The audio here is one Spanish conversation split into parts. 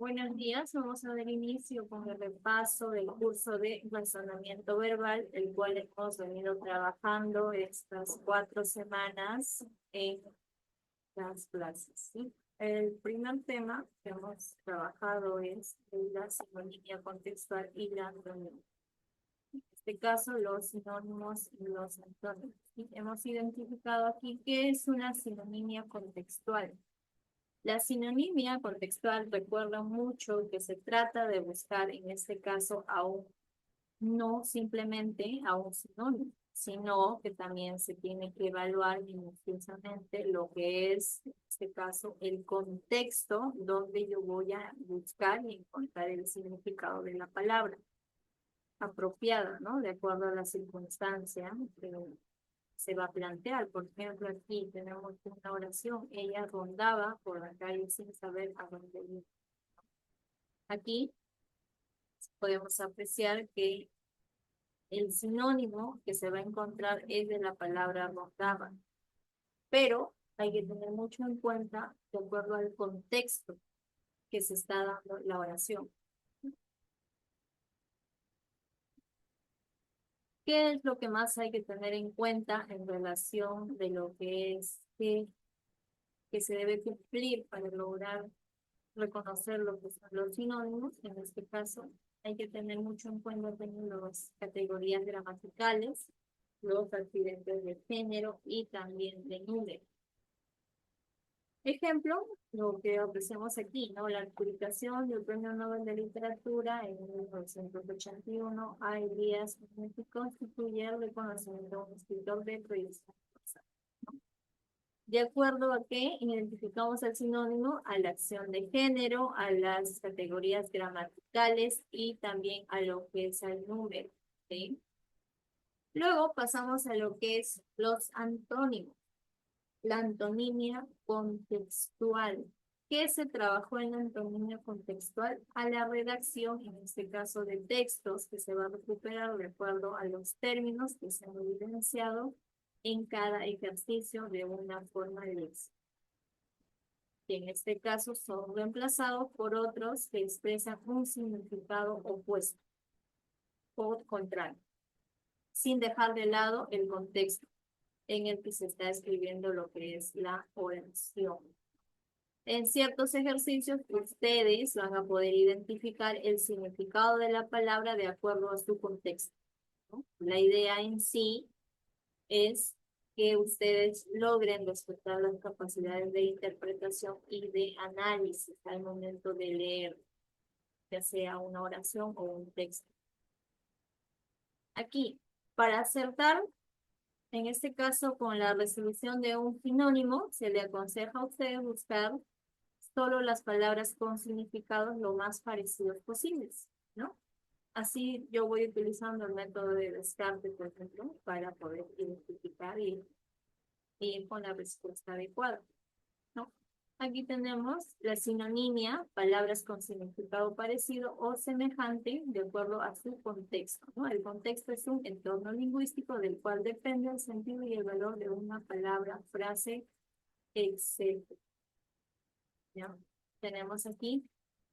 Buenos días, vamos a dar inicio con el repaso del curso de razonamiento verbal, el cual hemos venido trabajando estas 4 semanas en las clases, ¿sí? El primer tema que hemos trabajado es la sinonimia contextual y la antonimia. En este caso, los sinónimos y los antónimos, ¿sí? Hemos identificado aquí qué es una sinonimia contextual. La sinonimia contextual recuerda mucho que se trata de buscar en este caso no simplemente a un sinónimo, sino que también se tiene que evaluar minuciosamente lo que es, en este caso, el contexto donde yo voy a buscar y encontrar el significado de la palabra apropiada, ¿no? De acuerdo a la circunstancia que se va a plantear. Por ejemplo, aquí tenemos una oración. Ella rondaba por la calle sin saber a dónde ir. Aquí podemos apreciar que el sinónimo que se va a encontrar es de la palabra rondaba, pero hay que tener mucho en cuenta de acuerdo al contexto que se está dando la oración. ¿Qué es lo que más hay que tener en cuenta en relación de lo que es que se debe cumplir para lograr reconocer lo que son los sinónimos? En este caso, hay que tener mucho en cuenta también las categorías gramaticales, los accidentes de género y también de número. Ejemplo, lo que ofrecemos aquí, ¿no? La adjudicación del Premio Nobel de Literatura en 1981 a Elías México constituye el reconocimiento de un escritor de proyección. De acuerdo a que identificamos el sinónimo a la acción de género, a las categorías gramaticales y también a lo que es el número, ¿sí? Luego pasamos a lo que es los antónimos, la antonimia contextual. ¿Qué se trabajó en la antonimia contextual? A la redacción, en este caso de textos, que se va a recuperar de acuerdo a los términos que se han evidenciado en cada ejercicio de una forma de léxico. Que en este caso son reemplazados por otros que expresan un significado opuesto o contrario, sin dejar de lado el contexto en el que se está escribiendo lo que es la oración. En ciertos ejercicios, ustedes van a poder identificar el significado de la palabra de acuerdo a su contexto, ¿no? La idea en sí es que ustedes logren respetar las capacidades de interpretación y de análisis al momento de leer, ya sea una oración o un texto. Aquí, para acertar, en este caso con la resolución de un sinónimo, se le aconseja a ustedes buscar solo las palabras con significados lo más parecidos posibles, ¿no? Así yo voy utilizando el método de descarte, por ejemplo, para poder identificar y ir con la respuesta adecuada, ¿no? Aquí tenemos la sinonimia, palabras con significado parecido o semejante de acuerdo a su contexto, ¿no? El contexto es un entorno lingüístico del cual depende el sentido y el valor de una palabra, frase, etc. ¿Ya? Tenemos aquí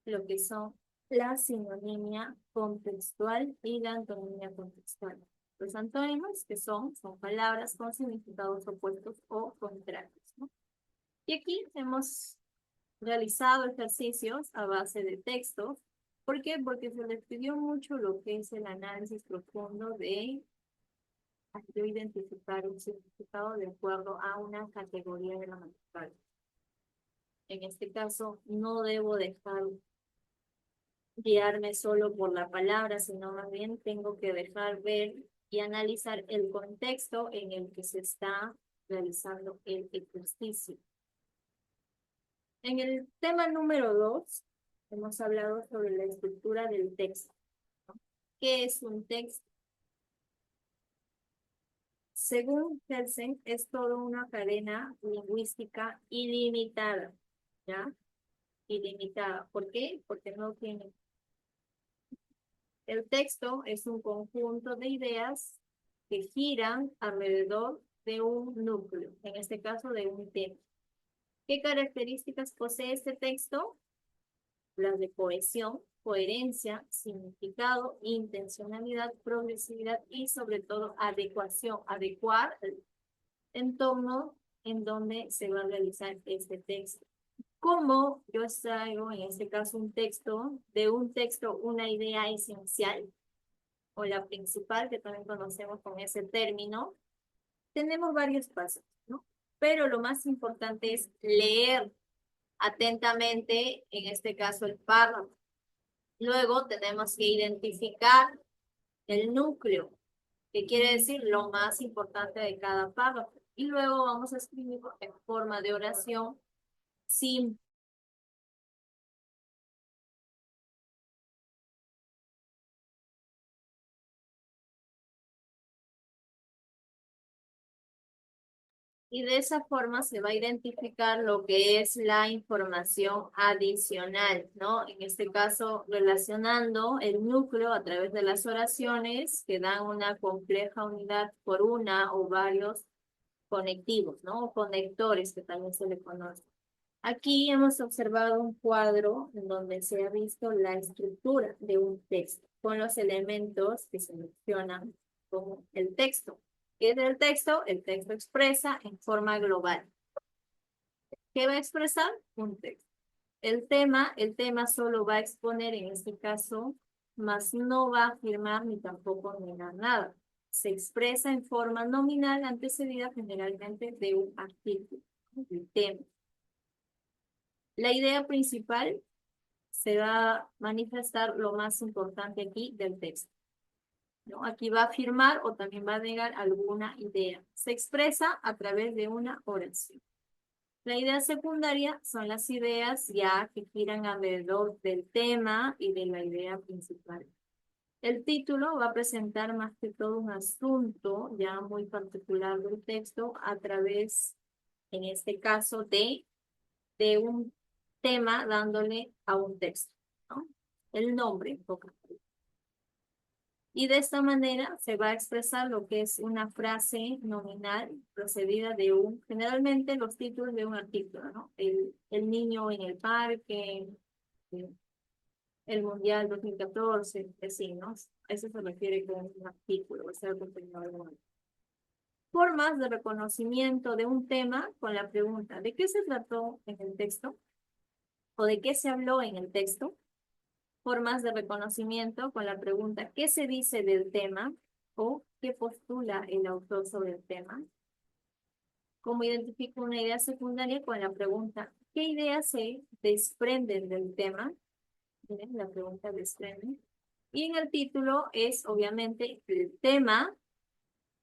lo que son la sinonimia contextual y la antonimia contextual. Los antónimos, que son palabras con significados opuestos o contrarios, ¿no? Y aquí hemos realizado ejercicios a base de textos. ¿Por qué? Porque se les pidió mucho lo que es el análisis profundo de yo identificar un significado de acuerdo a una categoría gramatical. En este caso, no debo dejar guiarme solo por la palabra, sino más bien tengo que dejar ver y analizar el contexto en el que se está realizando el ejercicio. En el tema número 2, hemos hablado sobre la estructura del texto, ¿no? ¿Qué es un texto? Según Kelsen, es toda una cadena lingüística ilimitada, ¿ya? Ilimitada. ¿Por qué? Porque no tiene. El texto es un conjunto de ideas que giran alrededor de un núcleo, en este caso de un tema. ¿Qué características posee este texto? las de cohesión, coherencia, significado, intencionalidad, progresividad y sobre todo adecuación, adecuar el entorno en donde se va a realizar este texto. ¿Cómo yo extraigo en este caso un texto, de un texto una idea esencial o la principal, que también conocemos con ese término? Tenemos varios pasos, ¿no? Pero lo más importante es leer atentamente, en este caso, el párrafo. Luego tenemos que identificar el núcleo, que quiere decir lo más importante de cada párrafo. Y luego vamos a escribirlo en forma de oración simple. Y de esa forma se va a identificar lo que es la información adicional, ¿no? En este caso, relacionando el núcleo a través de las oraciones que dan una compleja unidad por una o varios conectivos, ¿no? O conectores, que también se le conoce. Aquí hemos observado un cuadro en donde se ha visto la estructura de un texto con los elementos que se mencionan como el texto. ¿Qué es el texto? El texto expresa en forma global. ¿Qué va a expresar? Un texto. El tema solo va a exponer en este caso, mas no va a afirmar ni tampoco negar nada. Se expresa en forma nominal antecedida generalmente de un artículo, el tema. La idea principal se va a manifestar lo más importante aquí del texto, ¿no? Aquí va a afirmar o también va a negar alguna idea. Se expresa a través de una oración. La idea secundaria son las ideas ya que giran alrededor del tema y de la idea principal. El título va a presentar más que todo un asunto ya muy particular del texto a través, en este caso, de un tema dándole a un texto, ¿no? El nombre, y de esta manera se va a expresar lo que es una frase nominal procedida de generalmente los títulos de un artículo, ¿no? El niño en el parque, eh, el Mundial 2014, así, ¿no? A eso se refiere con un artículo, o sea, contenido de un. Formas de reconocimiento de un tema con la pregunta, ¿de qué se trató en el texto? ¿O de qué se habló en el texto? Formas de reconocimiento con la pregunta ¿qué se dice del tema? O ¿qué postula el autor sobre el tema? ¿Cómo identifico una idea secundaria? Con la pregunta ¿qué ideas se desprenden del tema? Miren, la pregunta desprende. Y en el título es obviamente el tema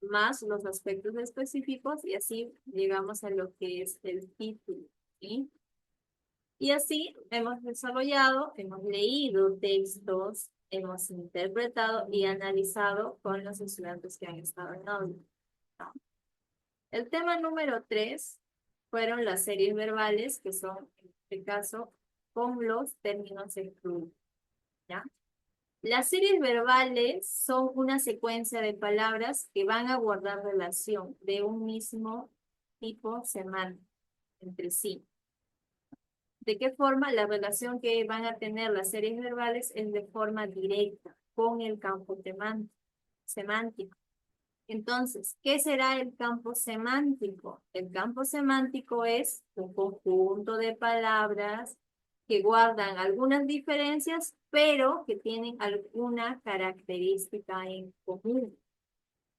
más los aspectos específicos y así llegamos a lo que es el título, ¿sí? Y así hemos desarrollado, hemos leído textos, hemos interpretado y analizado con los estudiantes que han estado en aula, ¿no? El tema número 3 fueron las series verbales, que son, en este caso, con los términos excluidos, ¿ya? Las series verbales son una secuencia de palabras que van a guardar relación de un mismo tipo semántico entre sí. ¿De qué forma? La relación que van a tener las series verbales es de forma directa con el campo semántico. Entonces, ¿qué será el campo semántico? El campo semántico es un conjunto de palabras que guardan algunas diferencias, pero que tienen alguna característica en común,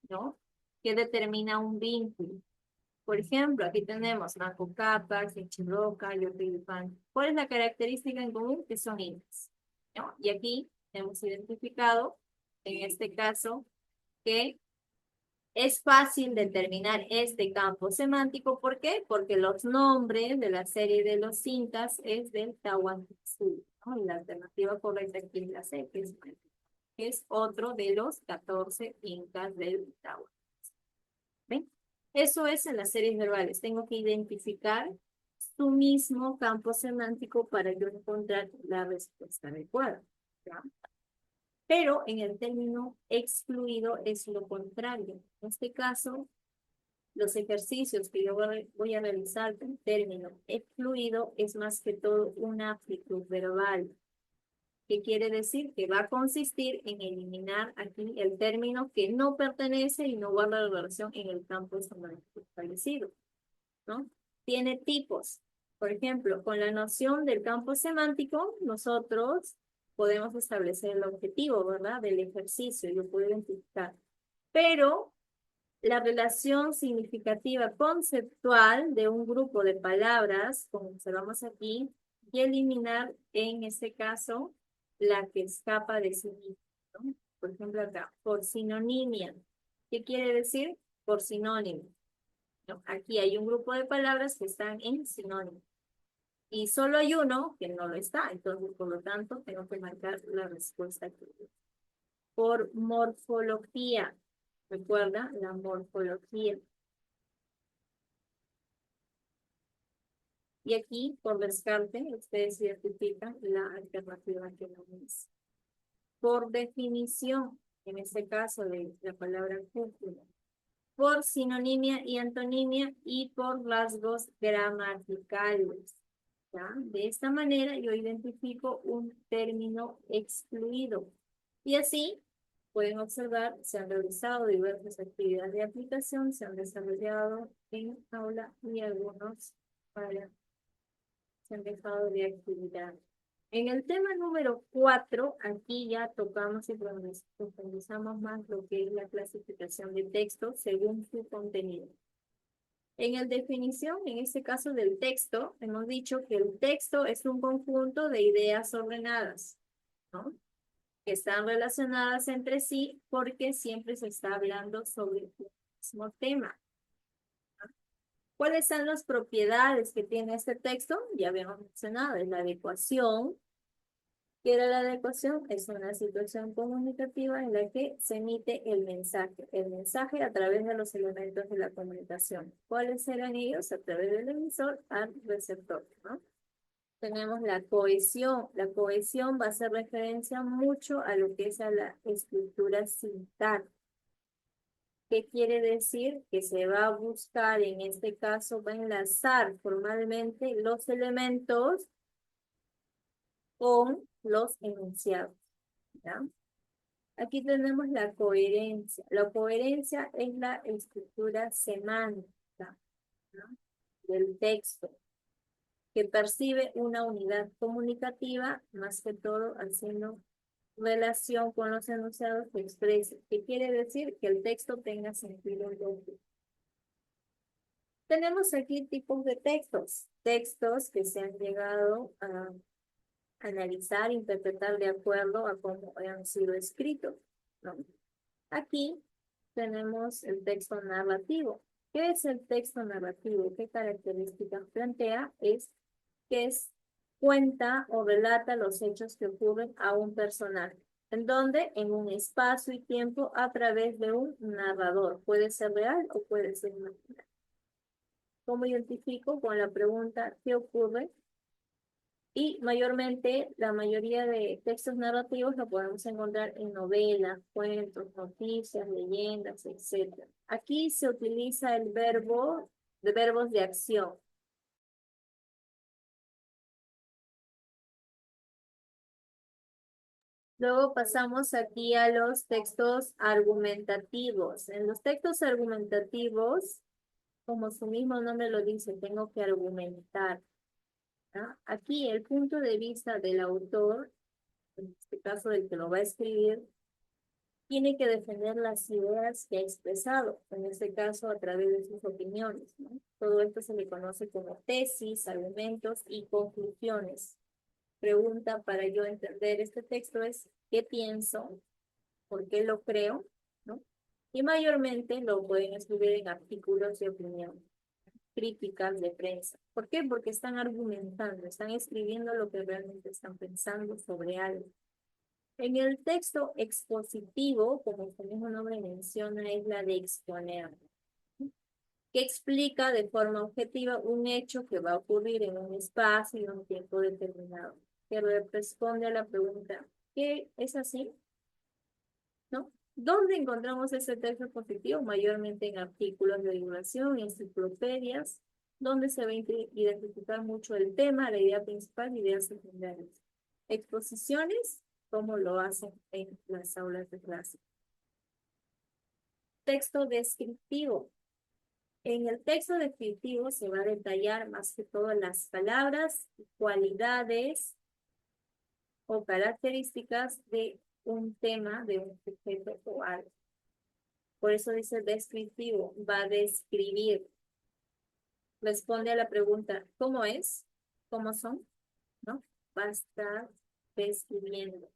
¿no? Que determina un vínculo. Por ejemplo, aquí tenemos Macocapac, Chichiroca, Yotilpan. ¿Cuál es la característica en común? Que son indas, ¿no? Y aquí hemos identificado, en este caso, que es fácil determinar este campo semántico. ¿Por qué? Porque los nombres de la serie de los incas es del Tahuantinsuyo, ¿no? Y la alternativa correcta aquí es la C, que es otro de los 14 incas del Tahuantinsuyo. ¿Ven? Eso es en las series verbales. Tengo que identificar su mismo campo semántico para yo encontrar la respuesta adecuada, ¿ya? Pero en el término excluido es lo contrario. En este caso, los ejercicios que yo voy a realizar en término excluido es más que todo una actitud verbal. ¿Qué quiere decir? Que va a consistir en eliminar aquí el término que no pertenece y no guarda la relación en el campo semántico establecido, ¿no? Tiene tipos. Por ejemplo, con la noción del campo semántico, nosotros podemos establecer el objetivo, ¿verdad? Del ejercicio, yo puedo identificar. Pero la relación significativa conceptual de un grupo de palabras, como observamos aquí, y eliminar en este caso la que escapa de sí misma, ¿no? Por ejemplo acá, por sinonimia. ¿Qué quiere decir? Por sinónimo, ¿no? Aquí hay un grupo de palabras que están en sinónimo. Y solo hay uno que no lo está, entonces por lo tanto tengo que marcar la respuesta aquí. Por morfología, recuerda la morfología. Y aquí, por descarte, ustedes identifican la alternativa que no es. Por definición, en este caso de la palabra cúpula. Por sinonimia y antonimia y por rasgos gramaticales. ¿Ya? De esta manera yo identifico un término excluido. Y así, pueden observar, se han realizado diversas actividades de aplicación, se han desarrollado en aula y algunos para se han dejado de actividad. En el tema número 4, aquí ya tocamos y profundizamos más lo que es la clasificación de texto según su contenido. En el definición, en este caso del texto, hemos dicho que el texto es un conjunto de ideas ordenadas, ¿no? Que están relacionadas entre sí porque siempre se está hablando sobre el mismo tema. ¿Cuáles son las propiedades que tiene este texto? Ya habíamos mencionado, es la adecuación. ¿Qué era la adecuación? Es una situación comunicativa en la que se emite el mensaje a través de los elementos de la comunicación. ¿Cuáles eran ellos? A través del emisor al receptor, ¿no? Tenemos la cohesión. La cohesión va a hacer referencia mucho a lo que es a la estructura sintáctica. ¿Qué quiere decir? Que se va a buscar, en este caso, va a enlazar formalmente los elementos con los enunciados, ¿ya? Aquí tenemos la coherencia. La coherencia es la estructura semántica, ¿no? Del texto, que percibe una unidad comunicativa, más que todo haciendo relación con los enunciados que expresen. ¿Qué quiere decir? Que el texto tenga sentido lógico. Tenemos aquí tipos de textos. Textos que se han llegado a analizar, interpretar de acuerdo a cómo han sido escritos, ¿no? Aquí tenemos el texto narrativo. ¿Qué es el texto narrativo? ¿Qué características plantea? Es que cuenta o relata los hechos que ocurren a un personaje. ¿En dónde? En un espacio y tiempo a través de un narrador. Puede ser real o puede ser imaginario. ¿Cómo identifico? Con la pregunta ¿qué ocurre? Y mayormente, la mayoría de textos narrativos lo podemos encontrar en novelas, cuentos, noticias, leyendas, etc. Aquí se utiliza el verbo, de verbos de acción. Luego pasamos aquí a los textos argumentativos. En los textos argumentativos, como su mismo nombre lo dice, tengo que argumentar, ¿no? Aquí el punto de vista del autor, en este caso del que lo va a escribir, tiene que defender las ideas que ha expresado, en este caso a través de sus opiniones, ¿no? Todo esto se le conoce como tesis, argumentos y conclusiones. Pregunta para yo entender este texto es, ¿qué pienso? ¿Por qué lo creo? ¿No? Y mayormente lo pueden escribir en artículos de opinión, críticas de prensa. ¿Por qué? Porque están argumentando, están escribiendo lo que realmente están pensando sobre algo. En el texto expositivo, como su mismo nombre menciona, es la de exponer, que explica de forma objetiva un hecho que va a ocurrir en un espacio y un tiempo determinado, que responde a la pregunta, ¿qué es así? ¿No? ¿Dónde encontramos ese texto expositivo? Mayormente en artículos de divulgación, enciclopedias, donde se va a identificar mucho el tema, la idea principal y ideas secundarias. exposiciones como lo hacen en las aulas de clase. Texto descriptivo. En el texto descriptivo se va a detallar más que todo las palabras, cualidades o características de un tema, de un sujeto o algo. Por eso dice descriptivo, va a describir. Responde a la pregunta, ¿cómo es? ¿Cómo son? ¿No? Va a estar describiendo.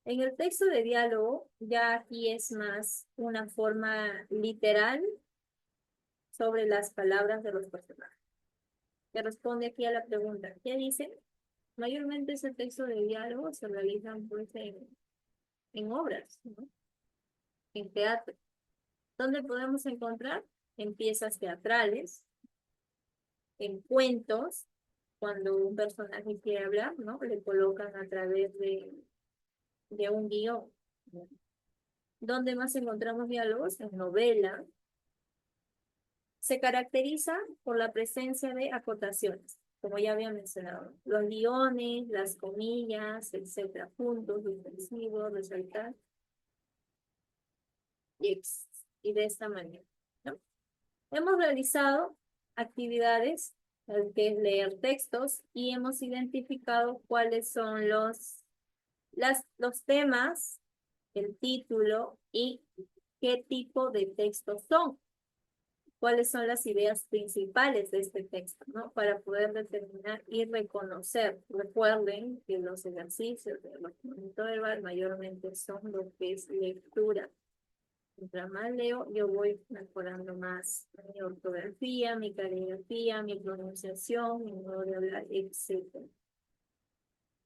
En el texto de diálogo, ya aquí es más una forma literal sobre las palabras de los personajes. Que responde aquí a la pregunta, ¿qué dicen? Mayormente ese texto de diálogo se realiza pues, en obras, ¿no? En teatro. ¿Dónde podemos encontrar? En piezas teatrales, en cuentos, cuando un personaje quiere hablar, ¿no? Le colocan a través de un guión, ¿no? ¿Dónde más encontramos diálogos? En novela. Se caracteriza por la presencia de acotaciones, como ya había mencionado. Los guiones, las comillas, etcétera, puntos suspensivos, resaltar, y de esta manera, ¿no? Hemos realizado actividades, que es leer textos, y hemos identificado cuáles son los temas, el título y qué tipo de textos son, cuáles son las ideas principales de este texto, ¿no? Para poder determinar y reconocer. Recuerden que los ejercicios de conocimiento verbal mayormente son lo que es lectura. Mientras más leo, yo voy mejorando más mi ortografía, mi caligrafía, mi pronunciación, mi modo de hablar, etc.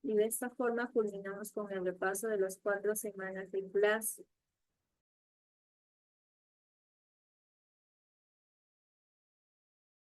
Y de esta forma culminamos con el repaso de las 4 semanas de clase.